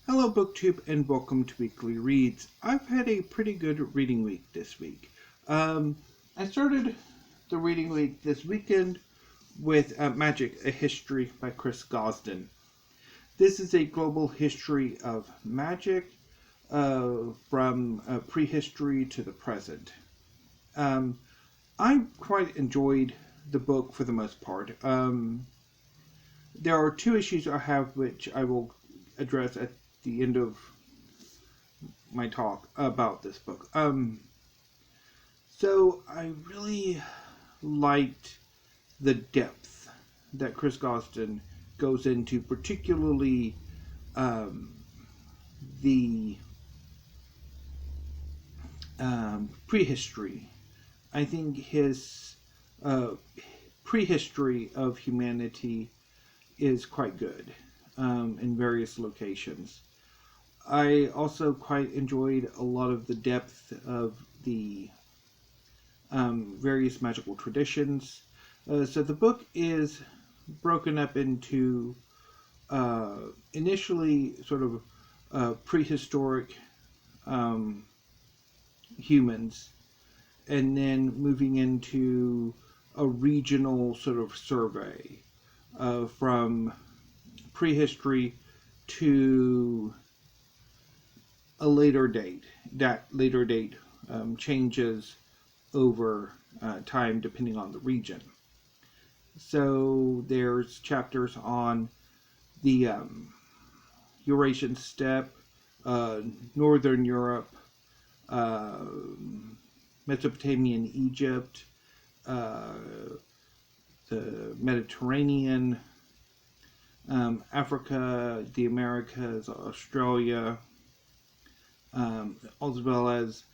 Hello, BookTube, and welcome to Weekly Reads. I've had a pretty good reading week this week. I started the reading week this weekend with Magic, A History by Chris Gosden. This is a global history of magic from prehistory to the present. I quite enjoyed the book for the most part. There are two issues I have which I will address at the end of my talk about this book. So I really liked the depth that Chris Gosden goes into, particularly the prehistory. I think his prehistory of humanity is quite good in various locations. I also quite enjoyed a lot of the depth of the various magical traditions. So the book is broken up into initially sort of prehistoric humans, and then moving into a regional sort of survey from prehistory to a later date. That later date changes over time depending on the region. So there's chapters on the Eurasian steppe, Northern Europe, Mesopotamian Egypt, the Mediterranean, Africa, the Americas, Australia, as well as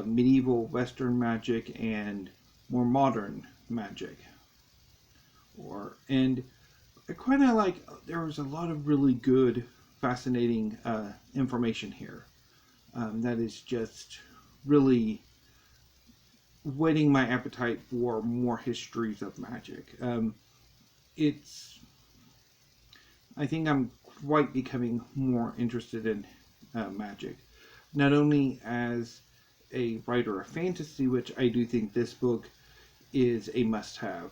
medieval Western magic and more modern magic. And I quite like, there was a lot of really good, fascinating information here that is just really whetting my appetite for more histories of magic. I think I'm quite becoming more interested in magic, not only as a writer of fantasy, which I do think this book is a must-have.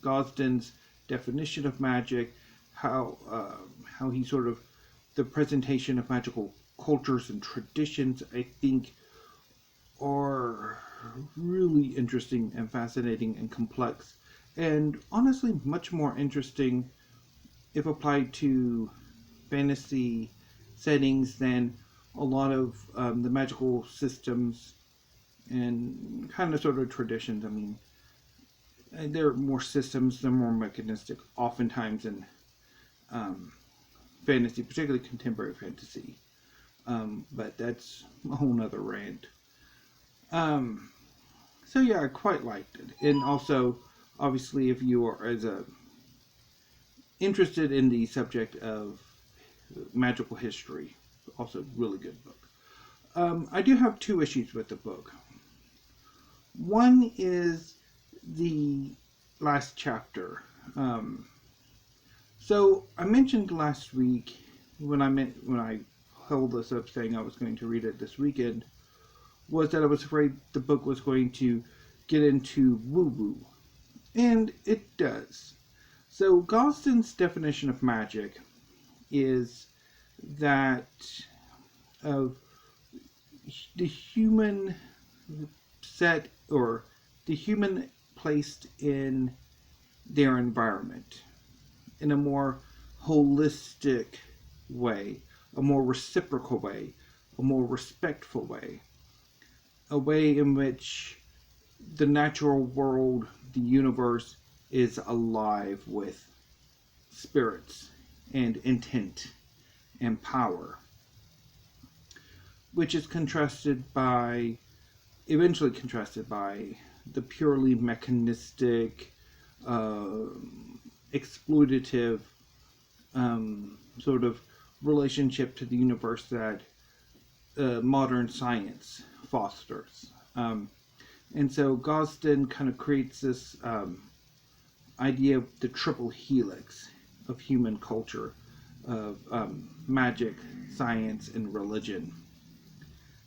Gosden's definition of magic, how he sort of, the presentation of magical cultures and traditions, I think are really interesting and fascinating and complex, and honestly much more interesting if applied to fantasy settings than a lot of the magical systems and kind of sort of traditions. I mean, there are more systems, they're more mechanistic oftentimes in fantasy, particularly contemporary fantasy. But that's a whole nother rant. So yeah, I quite liked it. And also, obviously, if you are interested in the subject of magical history, also really good book. I do have two issues with the book. One is the last chapter. So I mentioned last week when I held this up saying I was going to read it this weekend, was that I was afraid the book was going to get into woo-woo. And it does. So Gosden's definition of magic is that of the human set, or the human placed in their environment in a more holistic way, a more reciprocal way, a more respectful way, a way in which the natural world, the universe, is alive with spirits and intent and power, which is eventually contrasted by the purely mechanistic, exploitative sort of relationship to the universe that modern science fosters. And so Gosden kind of creates this idea of the triple helix of human culture, of magic, science, and religion,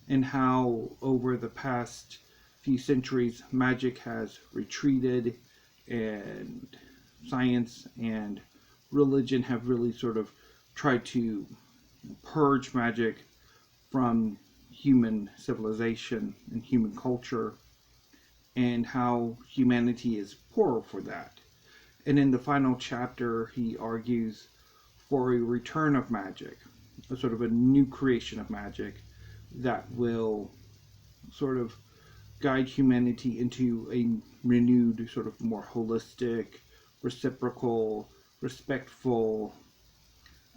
and how over the past few centuries magic has retreated and science and religion have really sort of tried to purge magic from human civilization and human culture, and how humanity is poorer for that. And in the final chapter, he argues for a return of magic, a sort of a new creation of magic that will sort of guide humanity into a renewed, sort of more holistic, reciprocal, respectful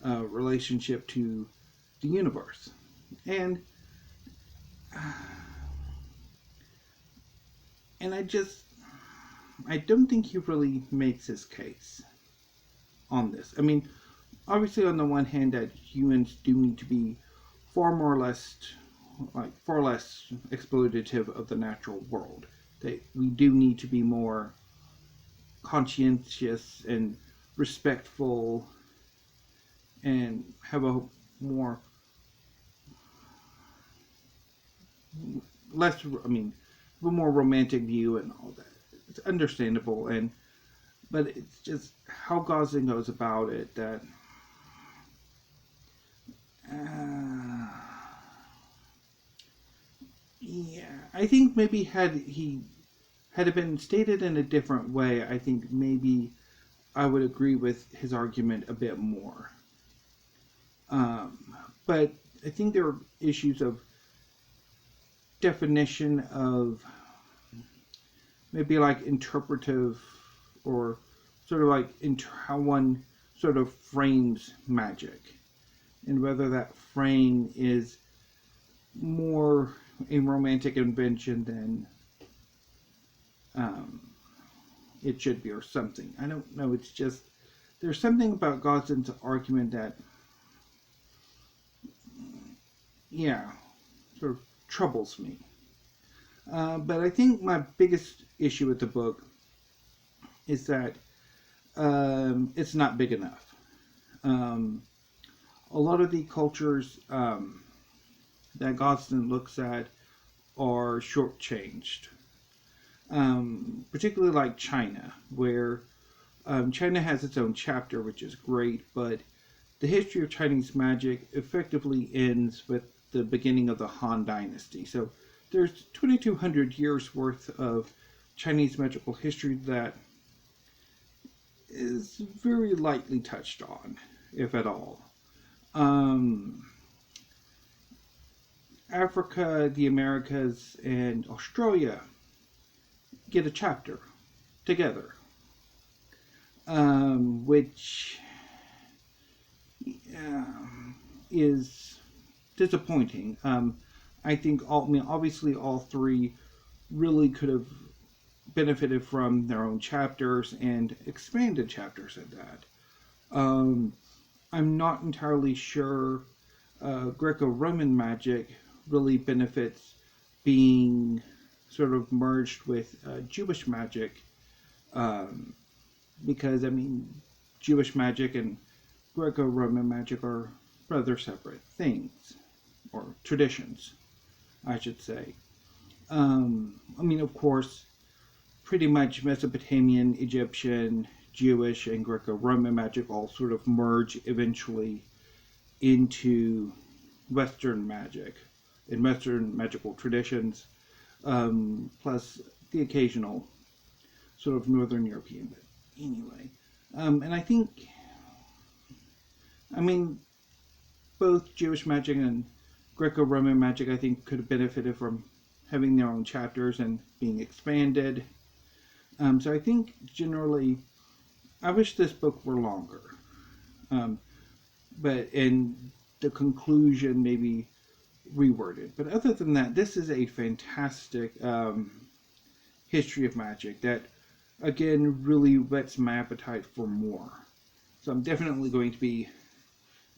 relationship to the universe. And I don't think he really makes his case on this. I mean, obviously on the one hand that humans do need to be far less exploitative of the natural world. That we do need to be more conscientious and respectful and have a more a more romantic view and all that. It's understandable, but it's just how Gosden goes about it that yeah, I think maybe had it been stated in a different way, I think maybe I would agree with his argument a bit more. But I think there are issues of definition of maybe like interpretive or sort of like how one sort of frames magic, and whether that frame is more a romantic invention than it should be or something. I don't know. It's just there's something about Gosden's argument that sort of troubles me. But I think my biggest issue with the book is that it's not big enough. A lot of the cultures that Gosden looks at are shortchanged. Particularly like China, where China has its own chapter, which is great, but the history of Chinese magic effectively ends with the beginning of the Han Dynasty. So there's 2,200 years worth of Chinese magical history that is very lightly touched on, if at all. Africa, the Americas, and Australia get a chapter together, which is disappointing. I think obviously all three really could have benefited from their own chapters and expanded chapters at that. I'm not entirely sure Greco-Roman magic really benefits being sort of merged with Jewish magic, because Jewish magic and Greco-Roman magic are rather separate things, or traditions, I should say. Of course, pretty much Mesopotamian, Egyptian, Jewish, and Greco-Roman magic all sort of merge eventually into Western magic and Western magical traditions, plus the occasional sort of Northern European. But anyway, and I think, both Jewish magic and Greco-Roman magic, I think, could have benefited from having their own chapters and being expanded. So I think generally, I wish this book were longer. But in the conclusion, maybe reworded. But other than that, this is a fantastic history of magic that, again, really whets my appetite for more. So I'm definitely going to be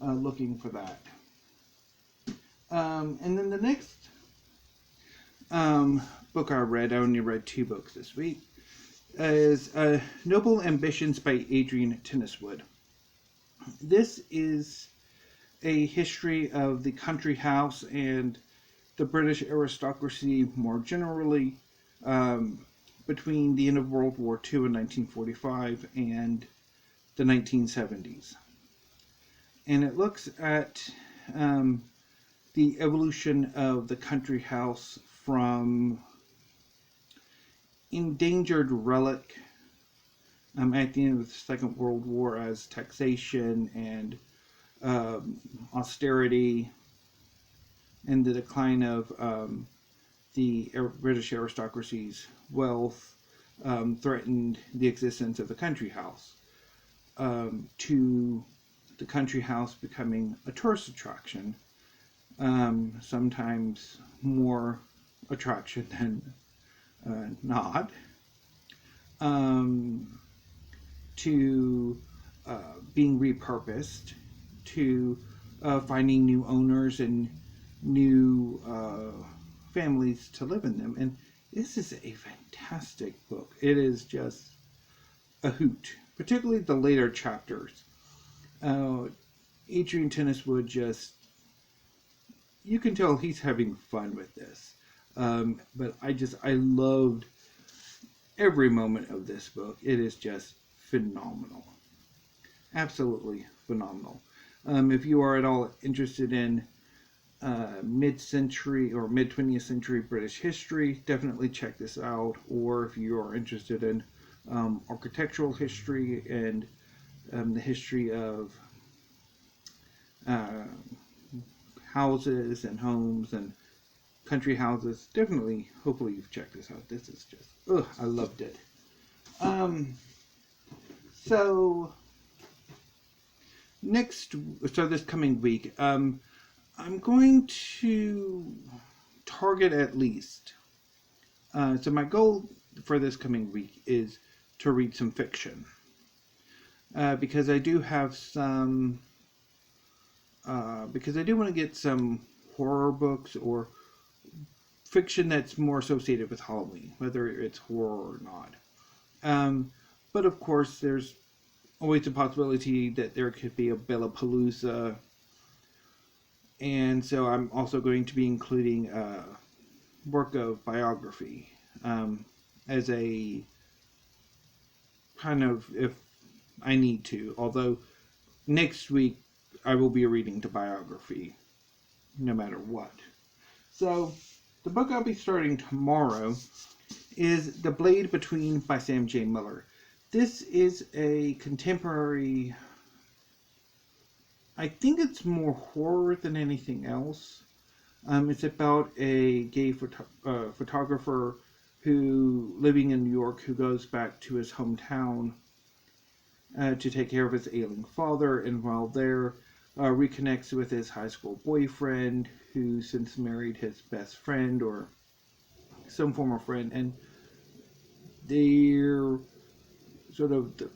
looking for that. And then the next book I only read 2 books this week, is Noble Ambitions by Adrian Tinniswood. This is a history of the country house and the British aristocracy more generally, um, between the end of World War II in 1945 and the 1970s. And it looks at um, the evolution of the country house from endangered relic at the end of the Second World War as taxation and austerity and the decline of the British aristocracy's wealth threatened the existence of the country house, to the country house becoming a tourist attraction, sometimes more attraction than not, to being repurposed, to finding new owners and new families to live in them. And this is a fantastic book. It is just a hoot, particularly the later chapters. Adrian Tinniswood you can tell he's having fun with this. But I loved every moment of this book. It is just phenomenal. Absolutely phenomenal. If you are at all interested in mid-century or mid-20th century British history, definitely check this out. Or if you are interested in architectural history and the history of houses and homes and country houses, definitely, hopefully you've checked this out. This is just, I loved it. So this coming week, I'm going to target at least. So my goal for this coming week is to read some fiction, because I do have some. Because I do want to get some horror books or fiction that's more associated with Halloween, whether it's horror or not. But of course, there's always a possibility that there could be a Bellapalooza. And so I'm also going to be including a work of biography as a kind of, if I need to. Although next week I will be reading the biography no matter what. So the book I'll be starting tomorrow is The Blade Between by Sam J. Miller. This is a contemporary, I think it's more horror than anything else. It's about a gay photographer who, living in New York, who goes back to his hometown to take care of his ailing father, and while there, reconnects with his high school boyfriend, who since married his best friend or some former friend, and they're sort of, the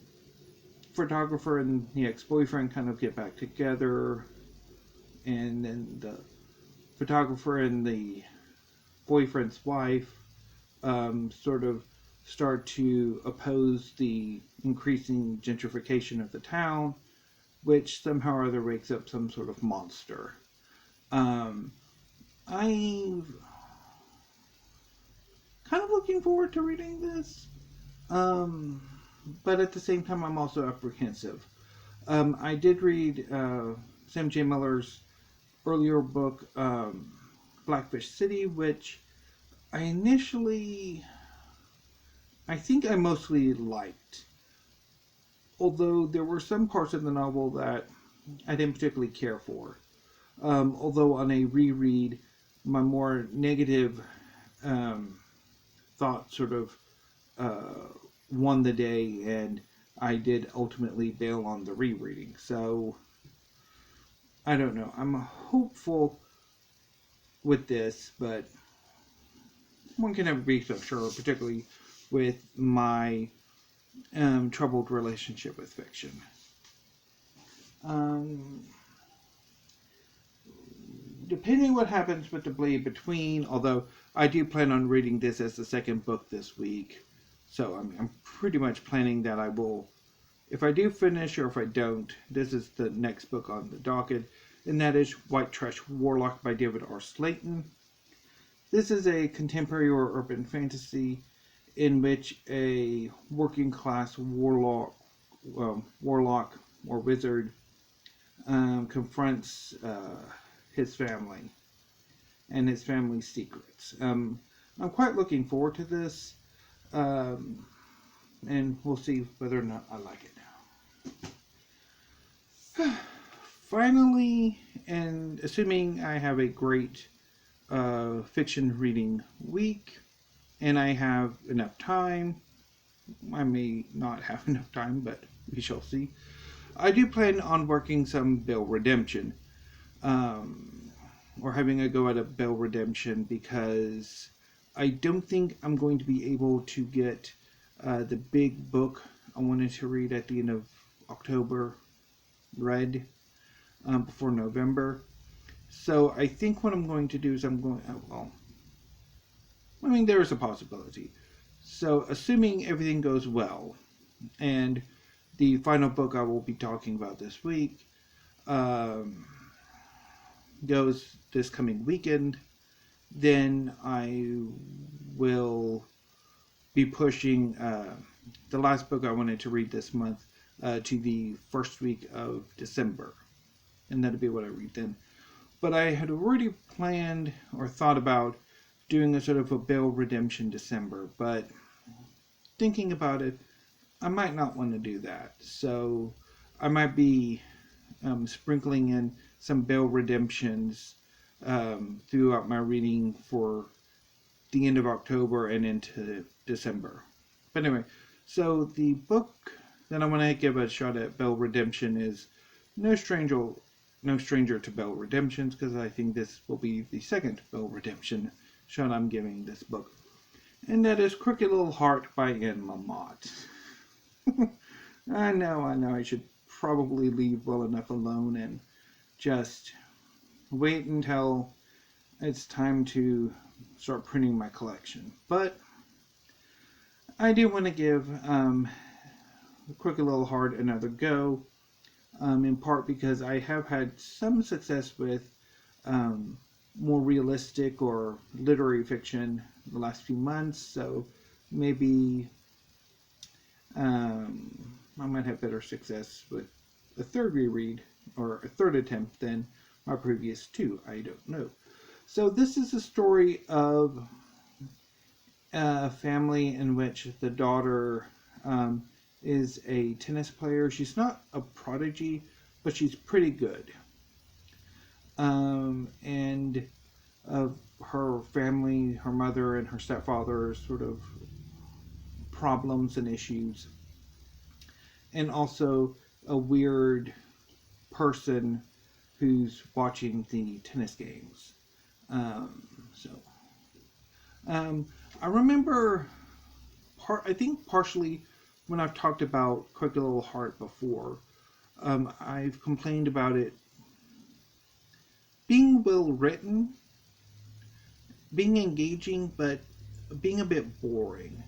photographer and the ex-boyfriend kind of get back together, and then the photographer and the boyfriend's wife sort of start to oppose the increasing gentrification of the town, which somehow or other wakes up some sort of monster. I'm kind of looking forward to reading this, but at the same time I'm also apprehensive. I did read Sam J. Miller's earlier book, Blackfish City, which I think I mostly liked. Although there were some parts of the novel that I didn't particularly care for. Although on a reread, my more negative thoughts sort of won the day, and I did ultimately bail on the rereading. So, I don't know. I'm hopeful with this, but one can never be so sure, particularly with my troubled relationship with fiction. Depending what happens with The Blade Between, although I do plan on reading this as the second book this week, so I'm pretty much planning that I will If I do finish or if I don't, this is the next book on the docket, and that is White Trash Warlock by David R. Slayton. This is a contemporary or urban fantasy in which a working class warlock or wizard confronts his family and his family's secrets. I'm quite looking forward to this, and we'll see whether or not I like it. Finally, and assuming I have a great fiction reading week and I have enough time, I may not have enough time, but we shall see. I do plan on working some Bill Redemption, or having a go at a Bill Redemption, because I don't think I'm going to be able to get the big book I wanted to read at the end of October read before November. So I think what I'm going to do is there is a possibility. So assuming everything goes well, and the final book I will be talking about this week goes this coming weekend, then I will be pushing the last book I wanted to read this month to the first week of December, and that'll be what I read then. But I had already planned or thought about doing a sort of a Bill Redemption December, but thinking about it, I might not want to do that. So I might be sprinkling in some Bill Redemptions throughout my reading for the end of October and into December. But anyway, so the book that I want to give a shot at Bill Redemption is no stranger to Bill Redemptions, because I think this will be the second Bill Redemption shot I'm giving this book. And that is Crooked Little Heart by Lamott. I know, I should probably leave well enough alone and just wait until it's time to start printing my collection. But I do want to give Crooked Little Heart another go, in part because I have had some success with more realistic or literary fiction the last few months, so maybe I might have better success with a third reread or a third attempt than my previous two. I don't know. So this is a story of a family in which the daughter is a tennis player. She's not a prodigy, but she's pretty good. And her family, her mother and her stepfather's sort of problems and issues. And also a weird person who's watching the tennis games. I remember, I think partially when I've talked about Crooked Little Heart before, I've complained about it being well written, being engaging, but being a bit boring.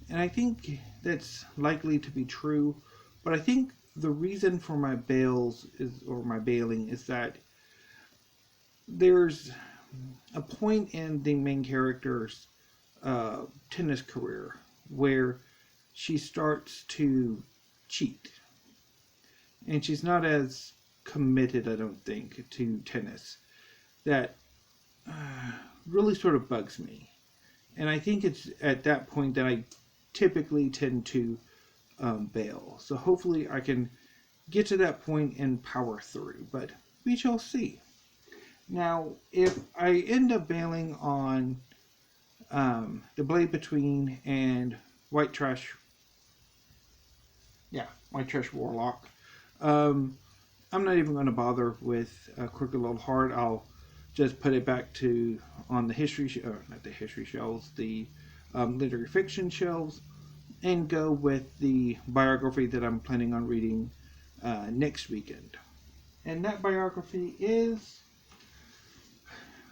And I think that's likely to be true, but I think the reason for my bailing is that there's a point in the main character's tennis career where she starts to cheat. And she's not as committed, I don't think, to tennis. That really sort of bugs me. And I think it's at that point that I typically tend to bail. So hopefully I can get to that point and power through. But we shall see. Now, if I end up bailing on The Blade Between and White Trash Warlock, I'm not even going to bother with Crooked Little Heart. I'll just put it back on the literary fiction shelves, and go with the biography that I'm planning on reading next weekend. And that biography is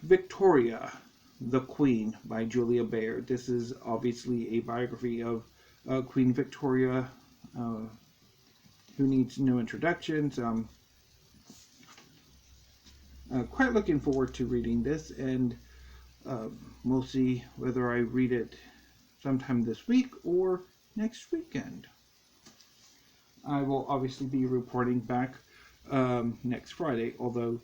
Victoria, the Queen by Julia Baird. This is obviously a biography of Queen Victoria, who needs no introduction. So I'm quite looking forward to reading this, and we'll see whether I read it sometime this week or next weekend. I will obviously be reporting back next Friday, although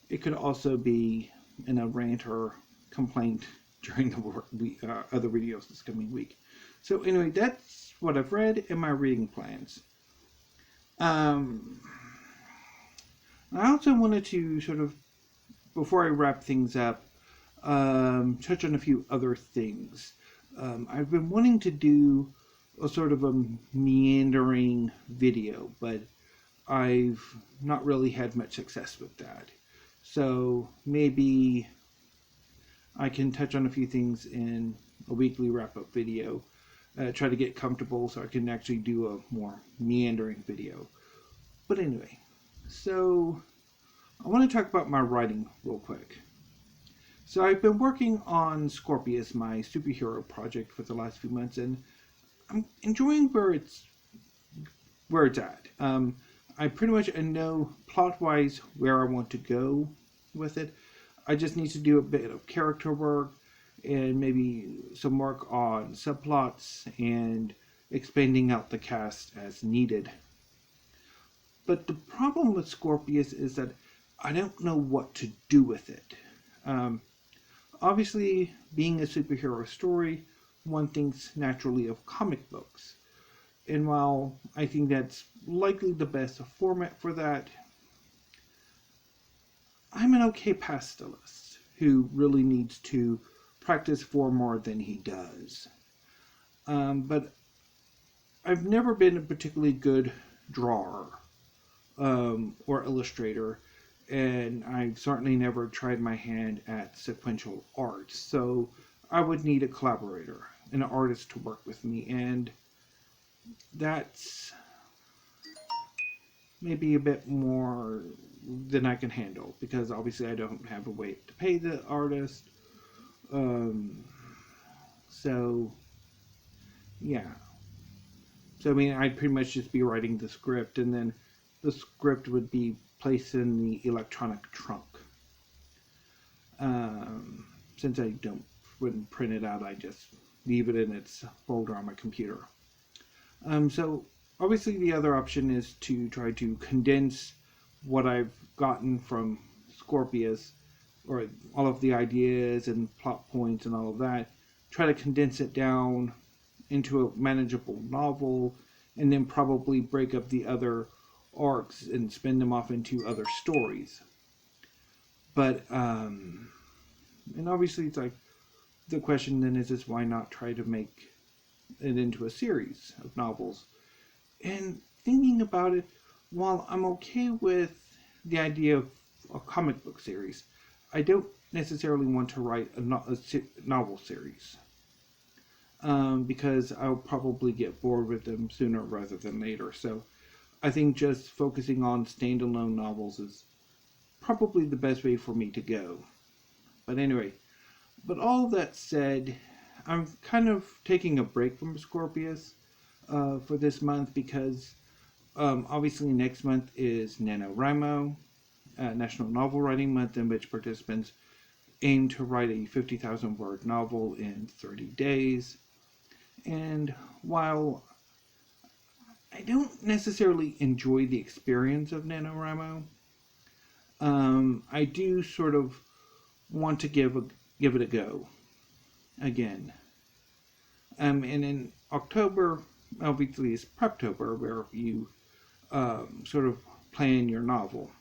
it could also be in a rant or complaint during the other videos this coming week. So anyway, that's what I've read and my reading plans. I also wanted to sort of, before I wrap things up, touch on a few other things. I've been wanting to do a sort of a meandering video, but I've not really had much success with that. So maybe I can touch on a few things in a weekly wrap-up video. Try to get comfortable so I can actually do a more meandering video. But anyway, so I want to talk about my writing real quick. So I've been working on Scorpius, my superhero project, for the last few months, and I'm enjoying where it's at. I pretty much know plot-wise where I want to go with it. I just need to do a bit of character work and maybe some work on subplots and expanding out the cast as needed. But the problem with Scorpius is that I don't know what to do with it. Obviously, being a superhero story, one thinks naturally of comic books. And while I think that's likely the best format for that, I'm an okay pastelist who really needs to practice for more than he does. But I've never been a particularly good drawer or illustrator, and I've certainly never tried my hand at sequential art, so I would need a collaborator, an artist to work with me, and that's maybe a bit more than I can handle, because obviously I don't have a way to pay the artist. So yeah. So I mean, I'd pretty much just be writing the script, and then the script would be placed in the electronic trunk. Since I wouldn't print it out, I just leave it in its folder on my computer. So obviously the other option is to try to condense what I've gotten from Scorpius, or all of the ideas and plot points and all of that, try to condense it down into a manageable novel, and then probably break up the other arcs and spin them off into other stories. But and obviously it's like, the question then is why not try to make it into a series of novels? And thinking about it, while I'm okay with the idea of a comic book series, I don't necessarily want to write a novel series, because I'll probably get bored with them sooner rather than later. So I think just focusing on standalone novels is probably the best way for me to go. But anyway, but all that said, I'm kind of taking a break from Scorpius for this month, because obviously next month is NaNoWriMo, National Novel Writing Month, in which participants aim to write a 50,000 word novel in 30 days. And while I don't necessarily enjoy the experience of NaNoWriMo, I do sort of want to give it a go again. And in October, obviously, is Preptober, where you sort of plan your novel.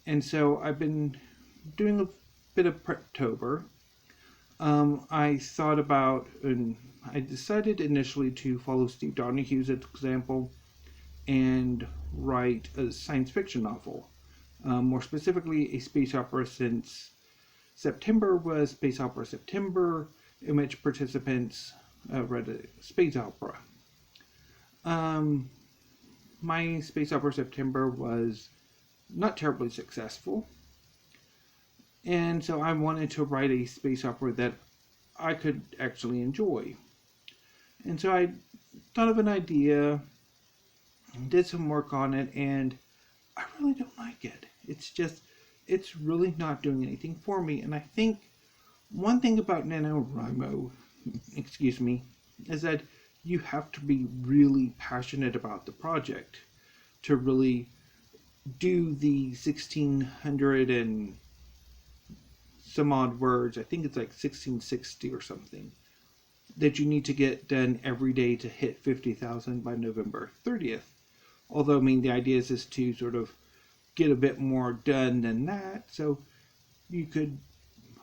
And so I've been doing a bit of Preptober. I thought about, and I decided initially to follow Steve Donohue's example and write a science fiction novel. More specifically, a space opera, since September was Space Opera September, in which participants read a space opera. My Space Opera September was not terribly successful, and so I wanted to write a space opera that I could actually enjoy. And so I thought of an idea did some work on it, and I really don't like it. It's really not doing anything for me. And I think one thing about NaNoWriMo, excuse me, is that you have to be really passionate about the project to really do the 1,600 and some odd words. I think it's like 1,660 or something that you need to get done every day to hit 50,000 by November 30th. Although, I mean, the idea is to sort of get a bit more done than that, so you could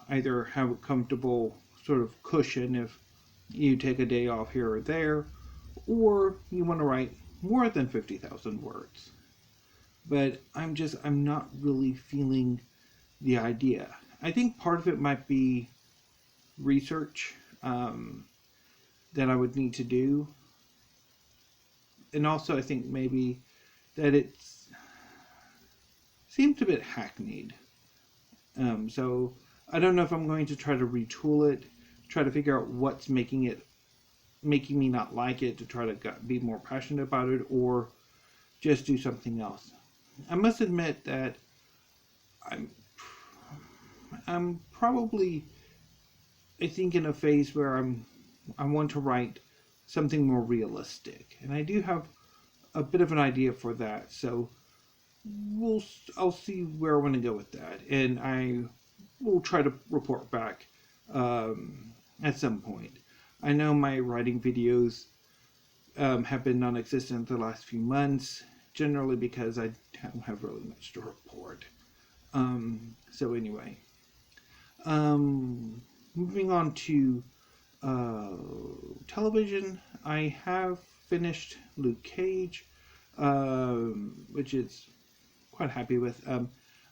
either have a comfortable sort of cushion if you take a day off here or there, or you want to write more than 50,000 words. But I'm not really feeling the idea. I think part of it might be research that I would need to do. And also I think maybe that it seems a bit hackneyed. So I don't know if I'm going to try to retool it, try to figure out what's making me not like it, to try to be more passionate about it, or just do something else. I must admit that I'm probably, I think, in a phase where I want to write something more realistic, and I do have a bit of an idea for that. So I'll see where I want to go with that, and I will try to report back at some point. I know my writing videos have been non-existent the last few months, generally because I don't have really much to report. So anyway, moving on to television, I have finished Luke Cage, which is quite happy with.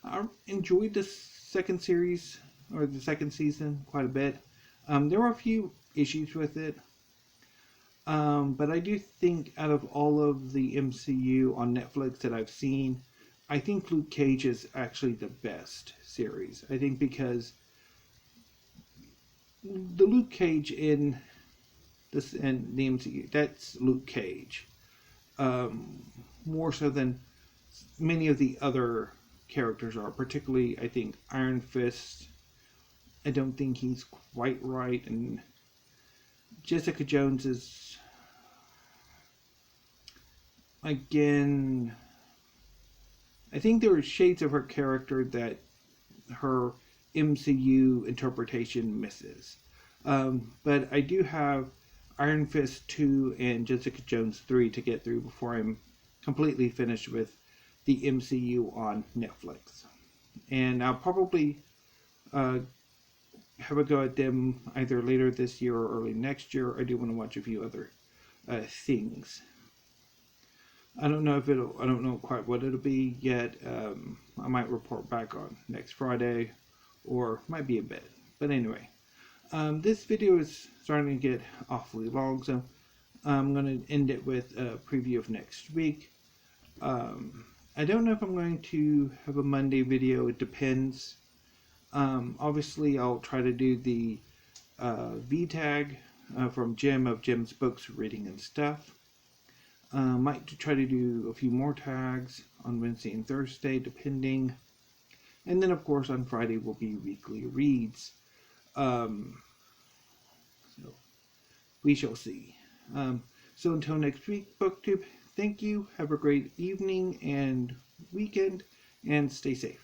I enjoyed the second series, or the second season, quite a bit. There were a few issues with it, but I do think out of all of the MCU on Netflix that I've seen, I think Luke Cage is actually the best series. I think because the Luke Cage in the MCU, that's Luke Cage, more so than many of the other characters are. Particularly, I think Iron Fist, I don't think he's quite right, and Jessica Jones is, again, I think there are shades of her character that her MCU interpretation misses. But I do have Iron Fist 2 and Jessica Jones 3 to get through before I'm completely finished with the MCU on Netflix. And I'll probably have a go at them either later this year or early next year. I do want to watch a few other things. I don't know quite what it'll be yet. I might report back on next Friday, or might be a bit. But anyway, this video is starting to get awfully long, so I'm going to end it with a preview of next week. I don't know if I'm going to have a Monday video. It depends. Obviously, I'll try to do the V-tag from Jim of Jim's Books, Reading and Stuff. Might try to do a few more tags on Wednesday and Thursday, depending. And then, of course, on Friday will be weekly reads. So we shall see. So until next week, BookTube, thank you. Have a great evening and weekend, and stay safe.